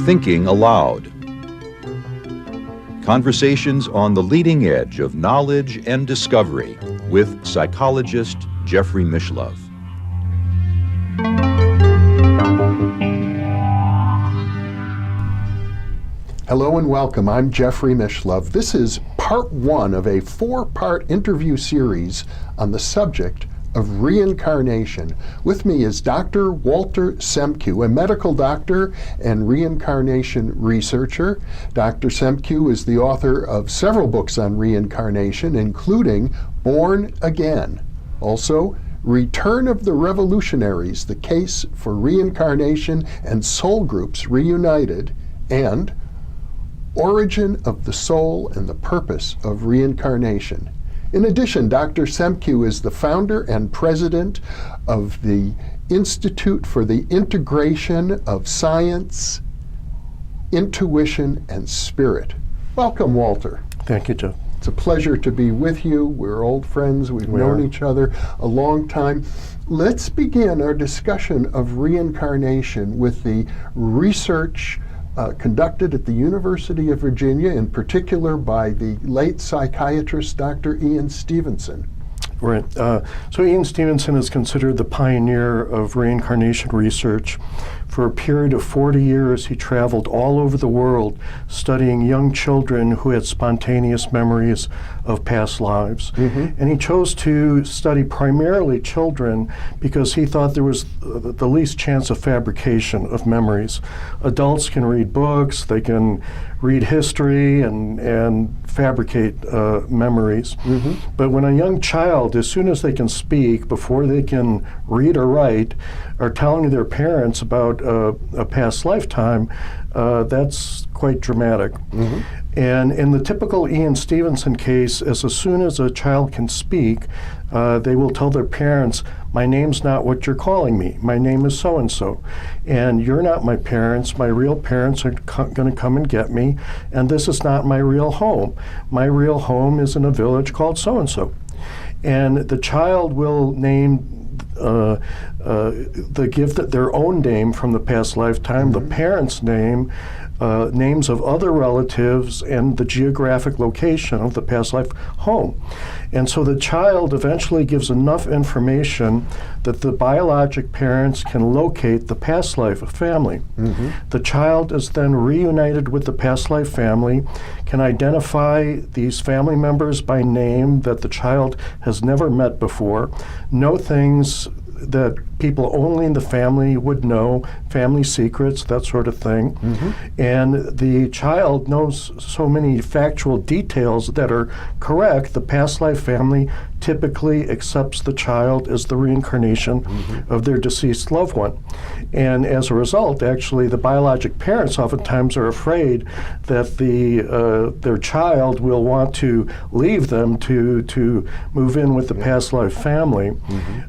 Thinking Aloud. Conversations on the leading edge of knowledge and discovery with psychologist Jeffrey Mishlove. Hello and welcome. I'm Jeffrey Mishlove. This is part one of a four-part interview series on the subject of reincarnation. With me is Dr. Walter Semkiw, a medical doctor and reincarnation researcher. Dr. Semkiw is the author of several books on reincarnation, including Born Again. Also, Return of the Revolutionaries, The Case for Reincarnation and Soul Groups Reunited, and Origin of the Soul and the Purpose of Reincarnation. In addition, Dr. Semkiw is the founder and president of the Institute for the Integration of Science, Intuition, and Spirit. Welcome, Walter. Thank you, Jeff. It's a pleasure to be with you. We're old friends. We've known each other a long time. Let's begin our discussion of reincarnation with the research conducted at the University of Virginia, in particular by the late psychiatrist Dr. Ian Stevenson. Right. So Ian Stevenson is considered the pioneer of reincarnation research. For a period of 40 years, he traveled all over the world studying young children who had spontaneous memories of past lives. And he chose to study primarily children because he thought there was the least chance of fabrication of memories. Adults can read books, they can read history and fabricate memories. But when a young child, as soon as they can speak, before they can read or write, are telling their parents about a past lifetime, that's quite dramatic. And in the typical Ian Stevenson case, as soon as a child can speak, they will tell their parents, "My name's not what you're calling me. My name is so-and-so. And you're not my parents. My real parents are going to come and get me. And this is not my real home. My real home is in a village called so-and-so." And the child will name their own name from the past lifetime, the parent's name, names of other relatives, and the geographic location of the past life home. And so the child eventually gives enough information that the biologic parents can locate the past life family. The child is then reunited with the past life family, can identify these family members by name that the child has never met before, know things that people only in the family would know, family secrets, that sort of thing. And the child knows so many factual details that are correct. The past life family typically accepts the child as the reincarnation of their deceased loved one. And as a result, actually, the biologic parents oftentimes are afraid that their child will want to leave them to move in with the past life family,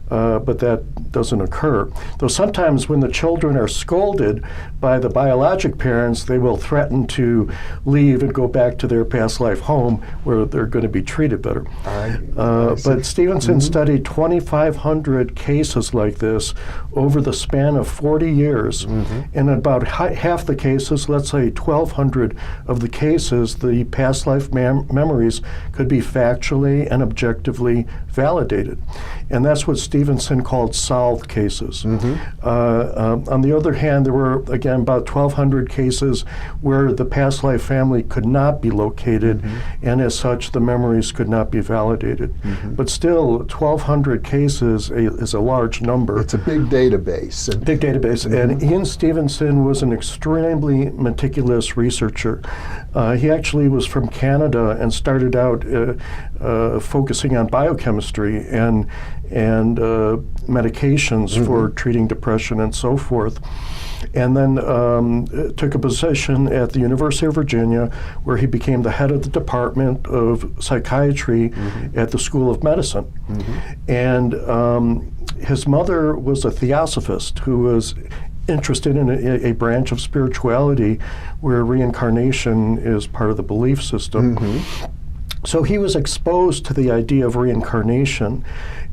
but that doesn't occur. Though sometimes when the children are scolded by the biologic parents, they will threaten to leave and go back to their past life home where they're going to be treated better. But Stevenson studied 2,500 cases like this over the span of 40 years. And about half the cases, let's say 1,200 of the cases, the past life memories could be factually and objectively validated. And that's what Stevenson called solved cases. On the other hand, there were, again, about 1,200 cases where the past life family could not be located, and as such, the memories could not be validated. But still, 1,200 cases is a large number. It's a big database. Big database. And Ian Stevenson was an extremely meticulous researcher. He actually was from Canada and started out focusing on biochemistry and medications for treating depression and so forth. And then took a position at the University of Virginia where he became the head of the Department of Psychiatry at the School of Medicine. And his mother was a theosophist who was interested in a branch of spirituality where reincarnation is part of the belief system. So he was exposed to the idea of reincarnation,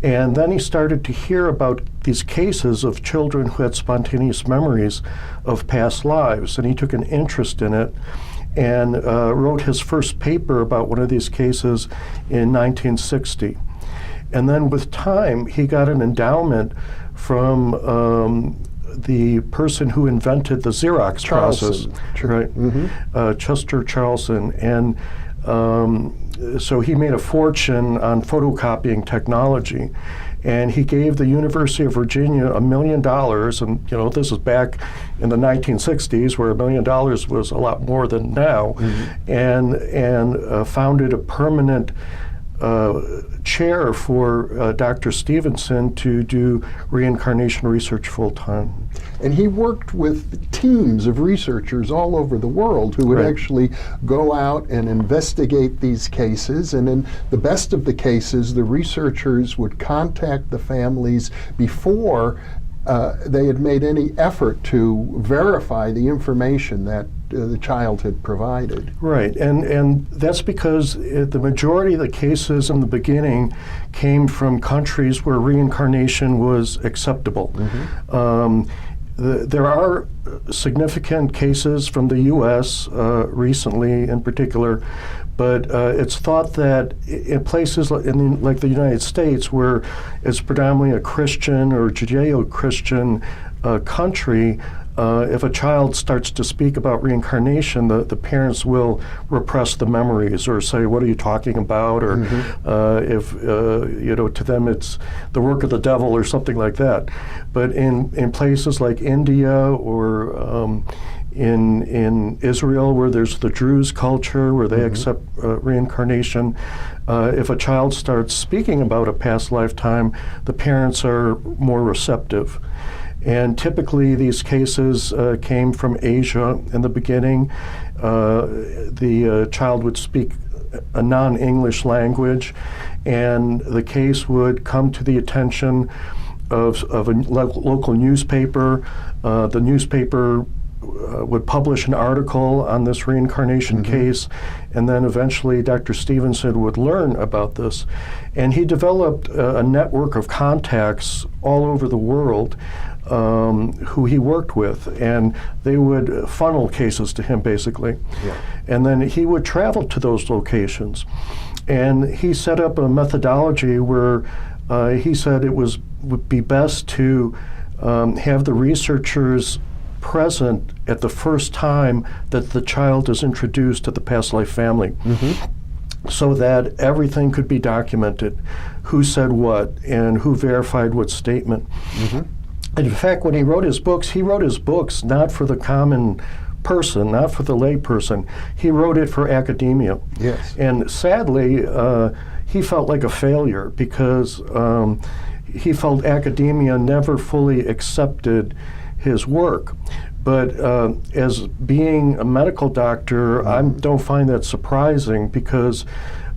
and then he started to hear about these cases of children who had spontaneous memories of past lives, and he took an interest in it and wrote his first paper about one of these cases in 1960. And then with time, he got an endowment from the person who invented the Xerox process, right? Chester Charlson. And so he made a fortune on photocopying technology, and he gave the University of Virginia $1 million, and you know, this is back in the 1960s where $1 million was a lot more than now, and founded a permanent chair for Dr. Stevenson to do reincarnation research full time. And he worked with teams of researchers all over the world who would actually go out and investigate these cases. And in the best of the cases, the researchers would contact the families before they had made any effort to verify the information that the child had provided. Right, and that's because the majority of the cases in the beginning came from countries where reincarnation was acceptable. There are significant cases from the U.S. Recently in particular, but it's thought that in places like the United States, where it's predominantly a Christian or Judeo-Christian country, if a child starts to speak about reincarnation, the parents will repress the memories or say, "What are you talking about?" Or if you know, to them it's the work of the devil or something like that. But in places like India or in Israel, where there's the Druze culture, where they accept reincarnation, if a child starts speaking about a past lifetime, the parents are more receptive. And typically these cases came from Asia in the beginning. The child would speak a non-English language, and the case would come to the attention of a local newspaper. The newspaper would publish an article on this reincarnation case, and then eventually Dr. Stevenson would learn about this. And he developed a network of contacts all over the world who he worked with, and they would funnel cases to him basically. And then he would travel to those locations. And he set up a methodology where he said it would be best to have the researchers present at the first time that the child is introduced to the past life family, so that everything could be documented, who said what and who verified what statement. In fact, when he wrote his books not for the common person, not for the lay person. He wrote it for academia. And sadly, he felt like a failure because he felt academia never fully accepted his work. But as being a medical doctor, I don't find that surprising because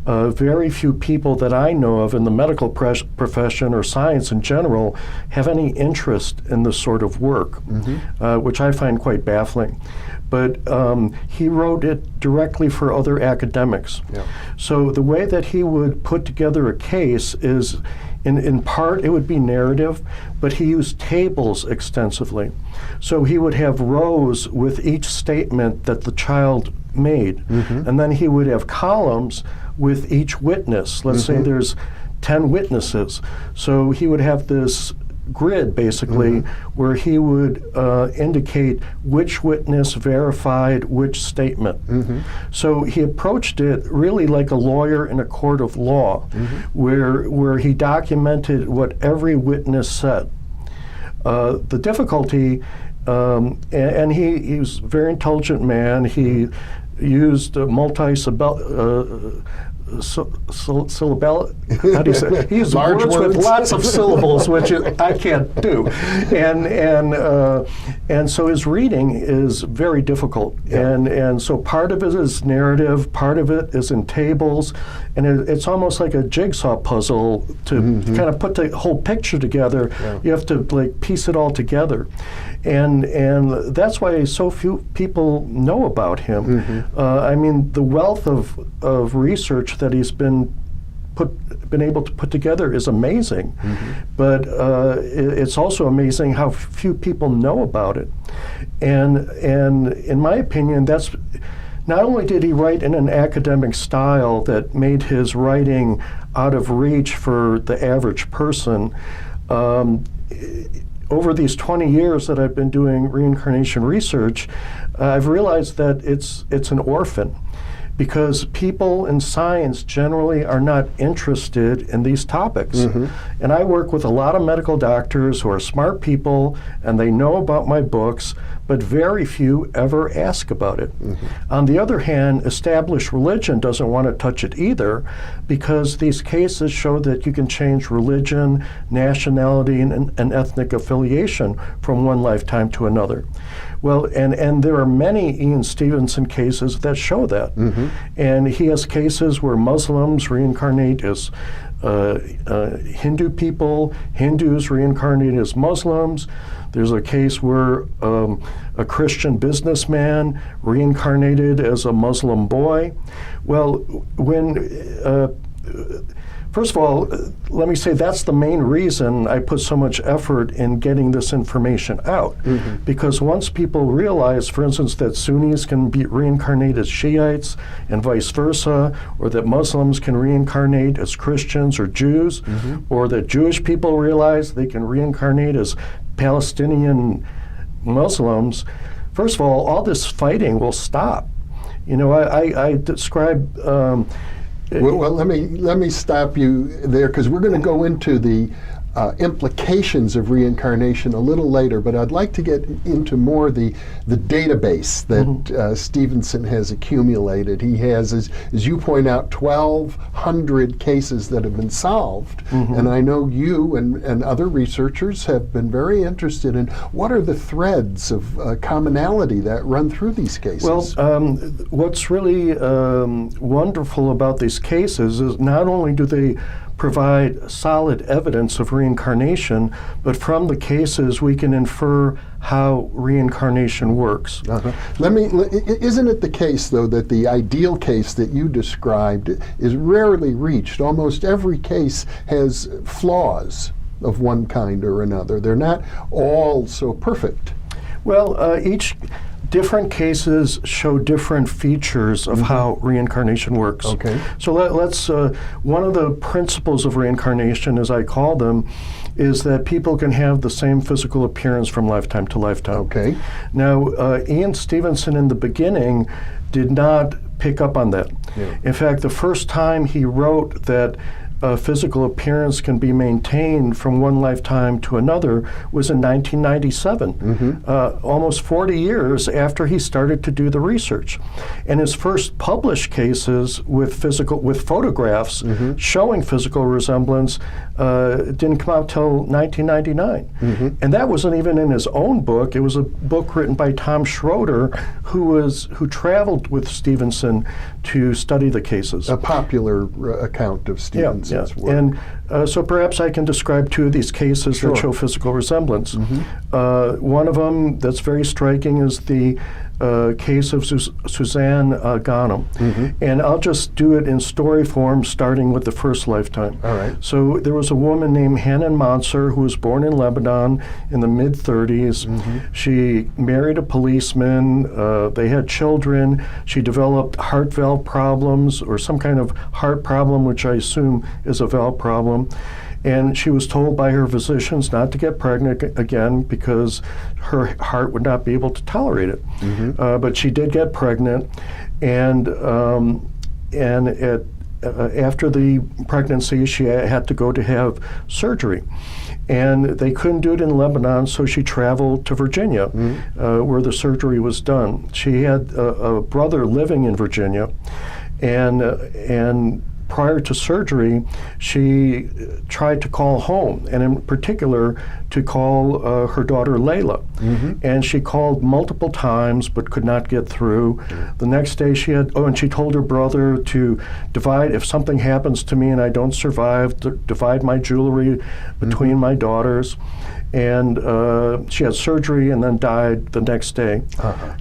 very few people that I know of in the medical profession or science in general have any interest in this sort of work, which I find quite baffling. But he wrote it directly for other academics. So the way that he would put together a case is, in part, it would be narrative, but he used tables extensively. So he would have rows with each statement that the child made, and then he would have columns with each witness. Let's say there's 10 witnesses. So he would have this grid, basically, where he would indicate which witness verified which statement. So he approached it really like a lawyer in a court of law, where he documented what every witness said. The difficulty, and he was a very intelligent man. He used multi-syllable, how do you say? He used words with lots of syllables, which I can't do, and so his reading is very difficult, and so part of it is narrative, part of it is in tables, and it's almost like a jigsaw puzzle to kind of put the whole picture together. You have to like piece it all together, and that's why so few people know about him. I mean, the wealth of research that he's been able to put together is amazing, but it's also amazing how few people know about it. And in my opinion, that's not only did he write in an academic style that made his writing out of reach for the average person. Over these 20 years that I've been doing reincarnation research, I've realized that it's an orphan, because people in science generally are not interested in these topics. And I work with a lot of medical doctors who are smart people, and they know about my books, but very few ever ask about it. On the other hand, established religion doesn't want to touch it either, because these cases show that you can change religion, nationality, and ethnic affiliation from one lifetime to another. Well, and there are many Ian Stevenson cases that show that. And he has cases where Muslims reincarnate as Hindu people, Hindus reincarnate as Muslims. There's a case where a Christian businessman reincarnated as a Muslim boy. Well, first of all, let me say that's the main reason I put so much effort in getting this information out. Because once people realize, for instance, that Sunnis can be reincarnated as Shiites and vice versa, or that Muslims can reincarnate as Christians or Jews, or that Jewish people realize they can reincarnate as Palestinian Muslims, first of all this fighting will stop. You know, I describe well, let me stop you there, because we're going to go into the implications of reincarnation a little later, but I'd like to get into more the database that Stevenson has accumulated. He has, as you point out, 1,200 cases that have been solved, and I know you and other researchers have been very interested in what are the threads of commonality that run through these cases. Well, what's really wonderful about these cases is not only do they provide solid evidence of reincarnation, but from the cases we can infer how reincarnation works. Isn't it the case, though, that the ideal case that you described is rarely reached? Almost every case has flaws of one kind or another. They're not all so perfect. Well, each different cases show different features of how reincarnation works. Okay. So let's one of the principles of reincarnation, as I call them, is that people can have the same physical appearance from lifetime to lifetime. Okay. Now, Ian Stevenson in the beginning did not pick up on that. In fact, the first time he wrote that physical appearance can be maintained from one lifetime to another was in 1997, almost 40 years after he started to do the research. And his first published cases with photographs showing physical resemblance didn't come out till 1999. And that wasn't even in his own book. It was a book written by Tom Schroeder, who traveled with Stevenson to study the cases. A popular account of Stevenson's work. And so perhaps I can describe two of these cases that show physical resemblance. One of them that's very striking is the case of Suzanne Agahnim. And I'll just do it in story form, starting with the first lifetime. All right. So there was a woman named Hanan Mansour who was born in Lebanon in the mid-30s. She married a policeman. They had children. She developed heart valve problems, or some kind of heart problem, which I assume is a valve problem. And she was told by her physicians not to get pregnant again because her heart would not be able to tolerate it. But she did get pregnant, and after the pregnancy, she had to go to have surgery. And they couldn't do it in Lebanon, so she traveled to Virginia, where the surgery was done. She had a brother living in Virginia, and prior to surgery, she tried to call home, and in particular, to call her daughter Layla. And she called multiple times but could not get through. The next day and she told her brother to divide, if something happens to me and I don't survive, divide my jewelry between my daughters. and she had surgery and then died the next day.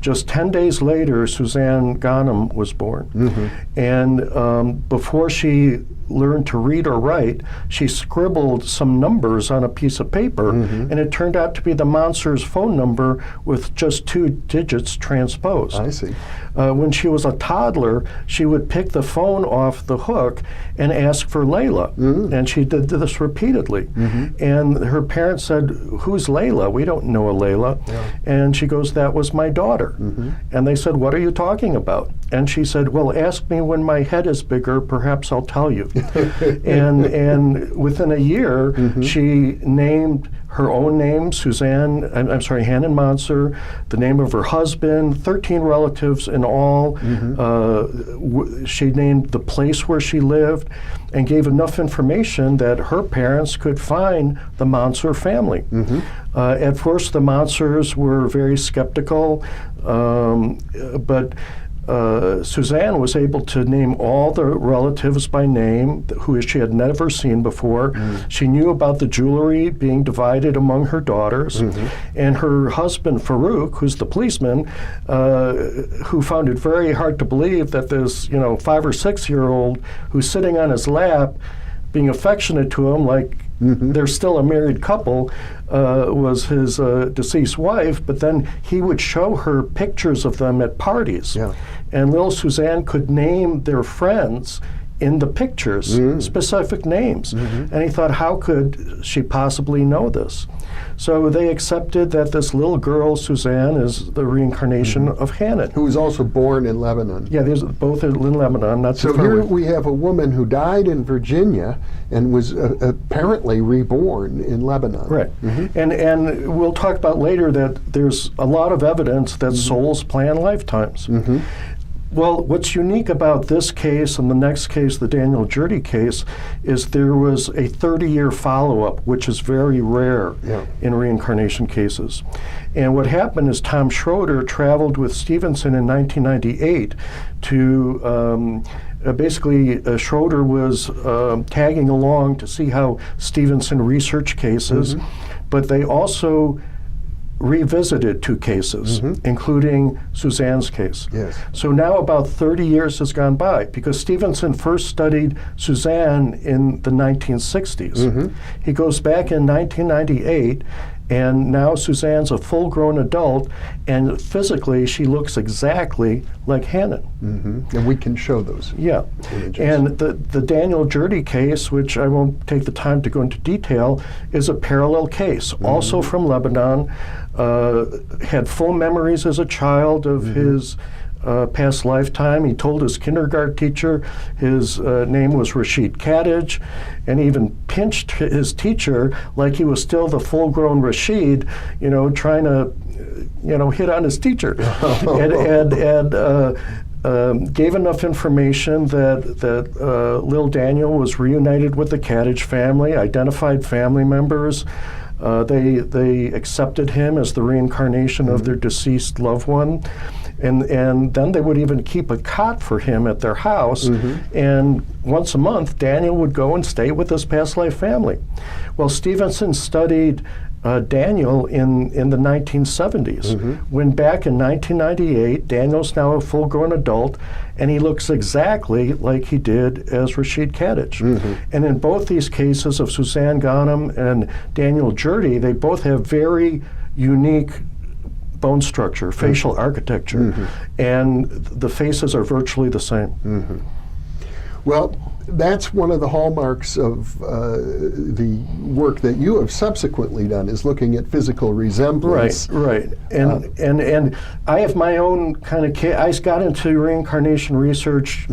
Just 10 days later, Suzanne Agahnim was born. And before she learned to read or write, she scribbled some numbers on a piece of paper, and it turned out to be the monster's phone number with just 2 digits transposed. I see. When she was a toddler, she would pick the phone off the hook and ask for Layla, and she did this repeatedly. And her parents said, "Who's Layla? We don't know a Layla." And she goes, "That was my daughter." And they said, "What are you talking about?" And she said, "Well, ask me when my head is bigger, perhaps I'll tell you." and within a year, she named her own name, Hannon Monser, the name of her husband, 13 relatives in all. She named the place where she lived and gave enough information that her parents could find the Monser family. At first, the Monsers were very skeptical, but Suzanne was able to name all the relatives by name who she had never seen before. She knew about the jewelry being divided among her daughters. And her husband, Farouk, who's the policeman, who found it very hard to believe that this 5 or 6 year old who's sitting on his lap being affectionate to him like they're still a married couple, was his deceased wife, but then he would show her pictures of them at parties. And little Suzanne could name their friends in the pictures, specific names. And he thought, how could she possibly know this? So they accepted that this little girl, Suzanne, is the reincarnation of Hannon. Who was also born in Lebanon. Yeah, there's both in Lebanon. Not so here we have a woman who died in Virginia and was apparently reborn in Lebanon. Right. And we'll talk about later that there's a lot of evidence that souls plan lifetimes. Well, what's unique about this case and the next case, the Daniel Jurdy case, is there was a 30-year follow-up, which is very rare in reincarnation cases. And what happened is Tom Schroeder traveled with Stevenson in 1998 to basically, Schroeder was tagging along to see how Stevenson researched cases, but they also revisited 2 cases, including Suzanne's case. So now about 30 years has gone by because Stevenson first studied Suzanne in the 1960s. He goes back in 1998, and now Suzanne's a full-grown adult, and physically she looks exactly like Hannon. And we can show those images. And the Daniel Jurdy case, which I won't take the time to go into detail, is a parallel case, also from Lebanon. Had full memories as a child of his past lifetime. He told his kindergarten teacher his name was Rashid Kadij, and even pinched his teacher like he was still the full-grown Rashid, trying to, hit on his teacher. And gave enough information that little Daniel was reunited with the Kadij family, identified family members. They accepted him as the reincarnation of their deceased loved one. And then they would even keep a cot for him at their house. And once a month, Daniel would go and stay with his past life family. Well, Stevenson studied Daniel in the 1970s. When back in 1998, Daniel's now a full-grown adult, and he looks exactly like he did as Rashid Kadij. And in both these cases of Suzanne Agahnim and Daniel Jurdy, they both have very unique bone structure, facial architecture, and the faces are virtually the same. Well, that's one of the hallmarks of the work that you have subsequently done, is looking at physical resemblance. Right. And I have my own kind of case. I got into reincarnation research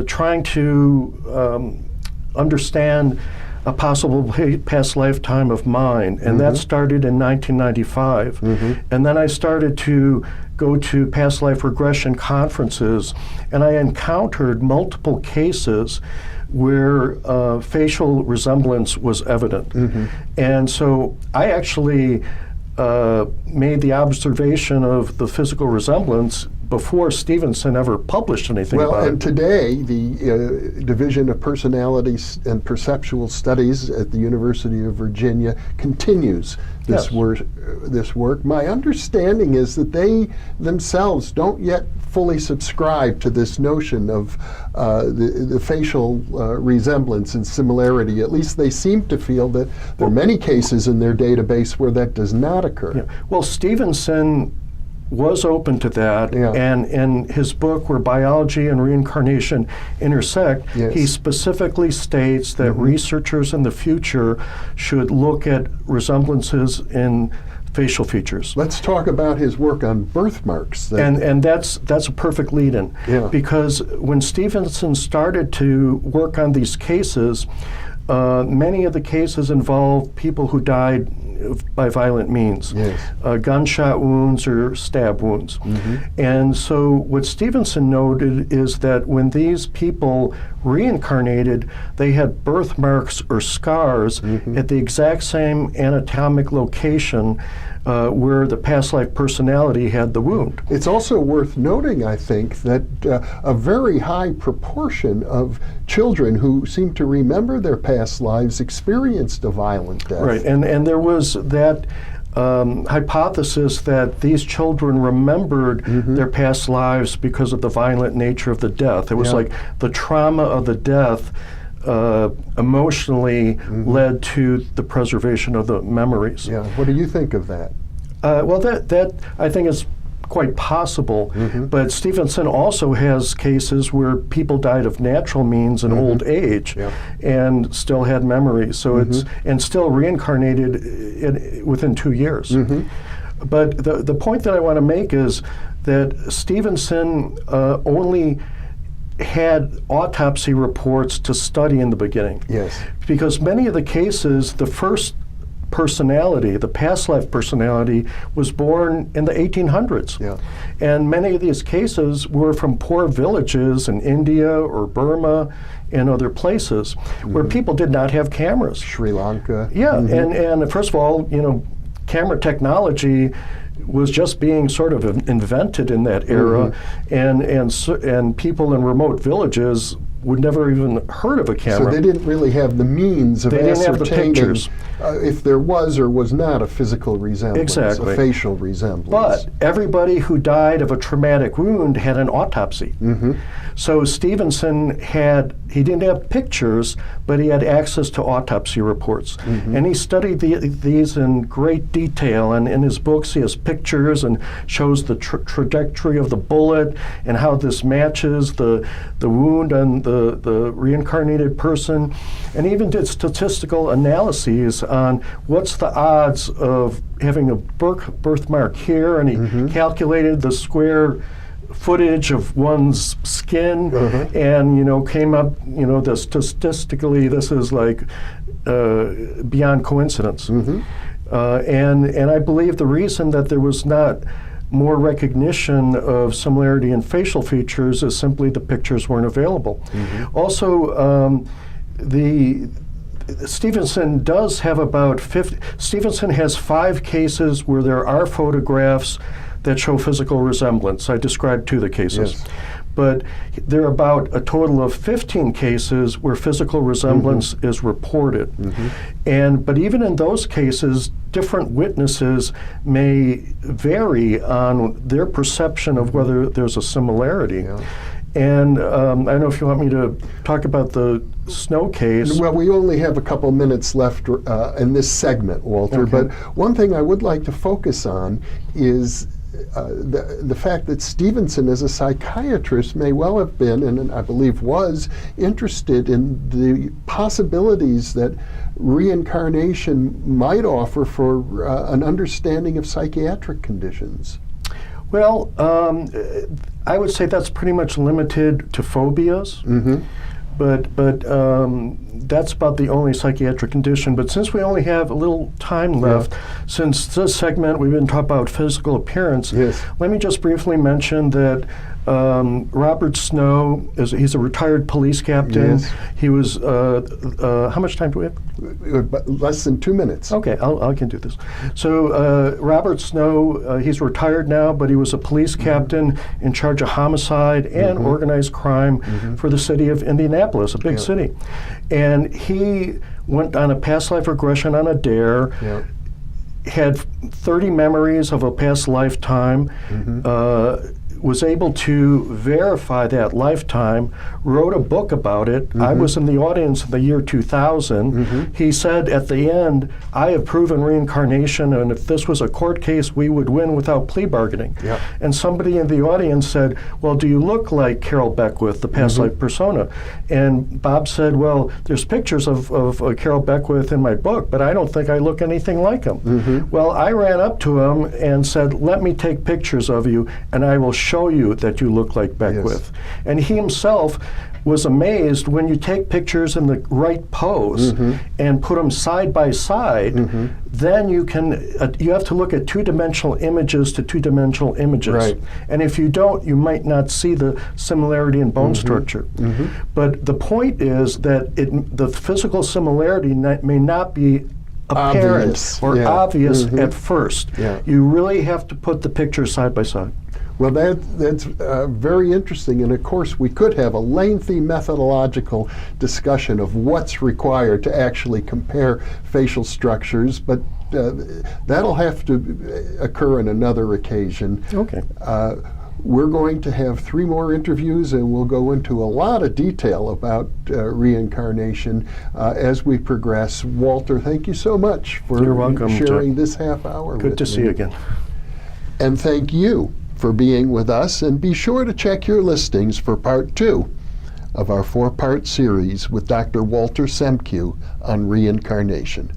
trying to understand a possible past lifetime of mine, and that started in 1995. And then I started to go to past life regression conferences, and I encountered multiple cases where facial resemblance was evident. And so I actually made the observation of the physical resemblance before Stevenson ever published anything about Well, and it. today, the Division of Personality and Perceptual Studies at the University of Virginia continues this work. My understanding is that they themselves don't yet fully subscribe to this notion of the facial resemblance and similarity. At least they seem to feel that there are many cases in their database where that does not occur. Yeah. Well, Stevenson was open to that, and in his book Where Biology and Reincarnation Intersect, he specifically states that researchers in the future should look at resemblances in facial features. Let's talk about his work on birthmarks. And that's a perfect lead-in, because when Stevenson started to work on these cases, many of the cases involve people who died by violent means, gunshot wounds or stab wounds. And so what Stevenson noted is that when these people reincarnated, they had birthmarks or scars at the exact same anatomic location where the past life personality had the wound. It's also worth noting, I think, that a very high proportion of children who seem to remember their past lives experienced a violent death. Right, and there was that hypothesis that these children remembered their past lives because of the violent nature of the death. It was like the trauma of the death emotionally led to the preservation of the memories. Yeah. What do you think of that? Well, that I think is quite possible, but Stevenson also has cases where people died of natural means in old age and still had memories, so it's and still reincarnated within 2 years. But the point that I want to make is that Stevenson only had autopsy reports to study in the beginning. Because many of the cases, the first personality, the past life personality, was born in the 1800s. And many of these cases were from poor villages in India or Burma and other places where people did not have cameras. Sri Lanka. And first of all, camera technology was just being sort of invented in that era, and people in remote villages would never even heard of a camera. So they didn't really have the means of ascertaining if there was or was not a physical resemblance, a facial resemblance. But everybody who died of a traumatic wound had an autopsy. So Stevenson he didn't have pictures, but he had access to autopsy reports. And he studied these in great detail, and in his books he has pictures and shows the trajectory of the bullet and how this matches the wound on the reincarnated person, and even did statistical analyses on what's the odds of having a birthmark here, and he calculated the square footage of one's skin, and came up, that statistically this is like beyond coincidence. And I believe the reason that there was not more recognition of similarity in facial features is simply the pictures weren't available. Also, Stevenson does have about 50. Stevenson has 5 cases where there are photographs that show physical resemblance. I described 2 of the cases. But there are about a total of 15 cases where physical resemblance is reported. But even in those cases, different witnesses may vary on their perception of whether there's a similarity. And I don't know if you want me to talk about the Snow case. Well, we only have a couple minutes left in this segment, Walter, but one thing I would like to focus on is the fact that Stevenson, as a psychiatrist, may well have been, and I believe was, interested in the possibilities that reincarnation might offer for an understanding of psychiatric conditions. Well, I would say that's pretty much limited to phobias. But that's about the only psychiatric condition. But since we only have a little time left, since this segment we've been talking about physical appearance, Yes. let me just briefly mention that Robert Snow, he's a retired police captain. Yes. He was, how much time do we have? Less than 2 minutes. Okay, I can do this. So Robert Snow, he's retired now, but he was a police captain in charge of homicide and organized crime for the city of Indianapolis, a big city. And he went on a past life regression on a dare, had 30 memories of a past lifetime, was able to verify that lifetime, wrote a book about it. I was in the audience in the year 2000. He said at the end, I have proven reincarnation, and if this was a court case, we would win without plea bargaining. And somebody in the audience said, well, do you look like Carol Beckwith, the past life persona? And Bob said, well, there's pictures of Carol Beckwith in my book, but I don't think I look anything like him. Well, I ran up to him and said, let me take pictures of you, and I will show you that you look like Beckwith. And he himself was amazed when you take pictures in the right pose and put them side by side, then you have to look at two-dimensional images to two-dimensional images. Right. And if you don't, you might not see the similarity in bone structure. But the point is that the physical similarity may not be apparent Obvious. or obvious at first. You really have to put the pictures side by side. Well, that's very interesting, and of course we could have a lengthy methodological discussion of what's required to actually compare facial structures, but that'll have to occur on another occasion. Okay. We're going to have 3 more interviews, and we'll go into a lot of detail about reincarnation as we progress. Walter, thank you so much for You're welcome, sharing this half hour Good with to me. see you again. And thank you for being with us, and be sure to check your listings for part 2 of our 4-part series with Dr. Walter Semkiw on reincarnation.